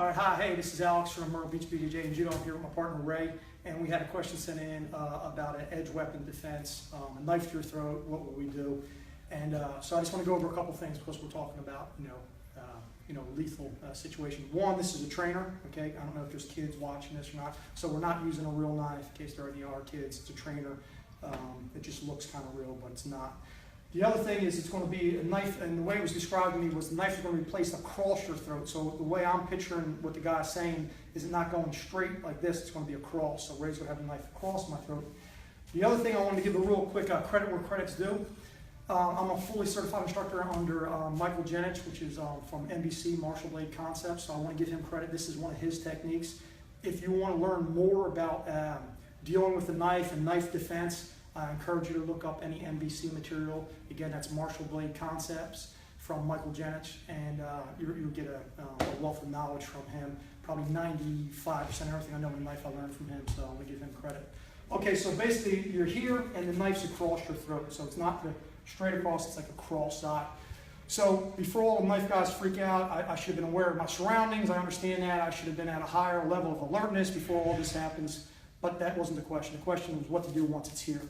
All right, hi, hey, this is Alex from Myrtle Beach BJJ Judo. I'm here with my partner Ray, and we had a question sent in about an edge weapon defense, a knife to your throat. What would we do? And so I just want to go over a couple things because we're talking about lethal situation. One, this is a trainer. Okay, I don't know if there's kids watching this or not, so we're not using a real knife in case there already are kids. It's a trainer. It just looks kind of real, but it's not. The other thing is it's going to be a knife, and the way it was described to me was the knife is going to be placed across your throat. So the way I'm picturing what the guy's saying is it not going straight like this, it's going to be across. So Ray's going to have the knife across my throat. The other thing I wanted to give a real quick credit where credit's due. I'm a fully certified instructor under Michael Jenich, which is from NBC, Martial Blade Concepts. So I want to give him credit. This is one of his techniques. If you want to learn more about dealing with the knife and knife defense, I encourage you to look up any NBC material. Again, that's Martial Blade Concepts from Michael Jenich, and you'll get a wealth of knowledge from him. Probably 95% of everything I know in life I learned from him, so I'm going to give him credit. Okay, so basically you're here and the knife's across your throat, so it's not straight across, it's like a cross side. So before all the knife guys freak out, I should have been aware of my surroundings. I understand that. I should have been at a higher level of alertness before all this happens, but that wasn't the question. The question was what to do once it's here.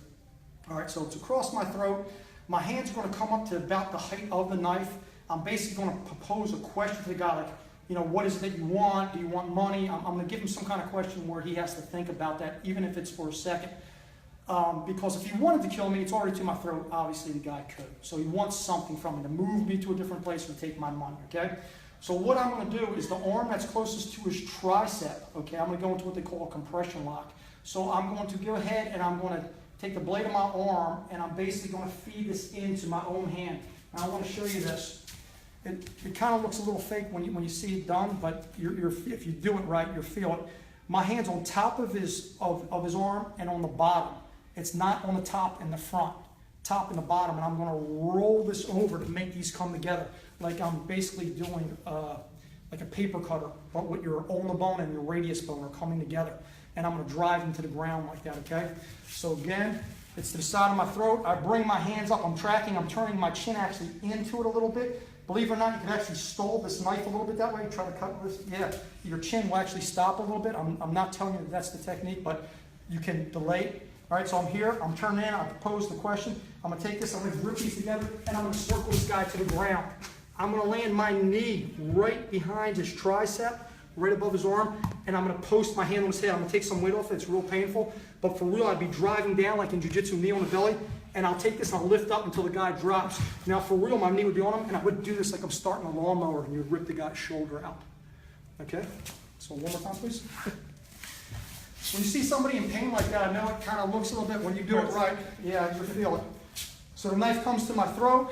All right, so it's across my throat. My hand's going to come up to about the height of the knife. I'm basically going to propose a question to the guy, like, what is it that you want? Do you want money? I'm going to give him some kind of question where he has to think about that, even if it's for a second. Because if he wanted to kill me, it's already to my throat. Obviously, the guy could. So he wants something from me, to move me to a different place or take my money, okay? So what I'm going to do is the arm that's closest to his tricep, okay, I'm going to go into what they call a compression lock. So I'm going to go ahead and I'm going to take the blade of my arm, and I'm basically going to feed this into my own hand. And I want to show you this. It kind of looks a little fake when you see it done, but if you do it right, you'll feel it. My hand's on top of his arm and on the bottom. It's not on the top and the front. Top and the bottom, and I'm going to roll this over to make these come together, like I'm basically doing like a paper cutter, but with your ulna bone and your radius bone are coming together. And I'm going to drive them to the ground like that, okay? So again, it's to the side of my throat. I bring my hands up. I'm tracking. I'm turning my chin actually into it a little bit. Believe it or not, you can actually stall this knife a little bit that way. Try to cut this. Yeah, your chin will actually stop a little bit. I'm not telling you that that's the technique, but you can delay it. All right, so I'm here. I'm turning in. I propose the question. I'm going to take this. I'm going to grip these together, and I'm going to circle this guy to the ground. I'm going to land my knee right behind his tricep, right above his arm, and I'm going to post my hand on his head. I'm going to take some weight off it. It's real painful, but for real, I'd be driving down like in jiu-jitsu, knee on the belly, and I'll take this and I'll lift up until the guy drops. Now, for real, my knee would be on him, and I would do this like I'm starting a lawnmower, and you'd rip the guy's shoulder out. Okay? So one more time, please. When you see somebody in pain like that, I know it kind of looks a little bit, when you do it right, yeah, you feel it. So the knife comes to my throat.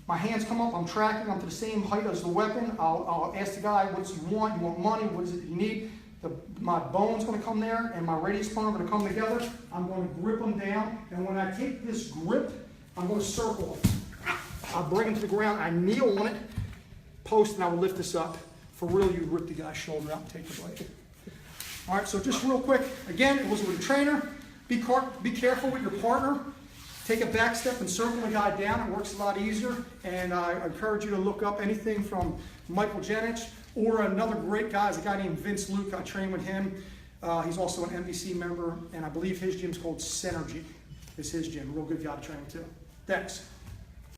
My hands come up, I'm tracking, I'm to the same height as the weapon. I'll ask the guy, what do you want? You want money? What is it you need? My bone's going to come there, and my radius bone are going to come together. I'm going to grip them down, and when I take this grip, I'm going to circle them. I'll bring them to the ground, I kneel on it, post, and I will lift this up. For real, you rip the guy's shoulder out and take the blade. All right, so just real quick, again, it was with a trainer. Be careful with your partner. Take a back step and circle the guy down. It works a lot easier. And I encourage you to look up anything from Michael Jenich or another great guy. Is a guy named Vince Luke. I train with him. He's also an NBC member, and I believe his gym's called Synergy. It's his gym. Real good guy to train with too. Thanks.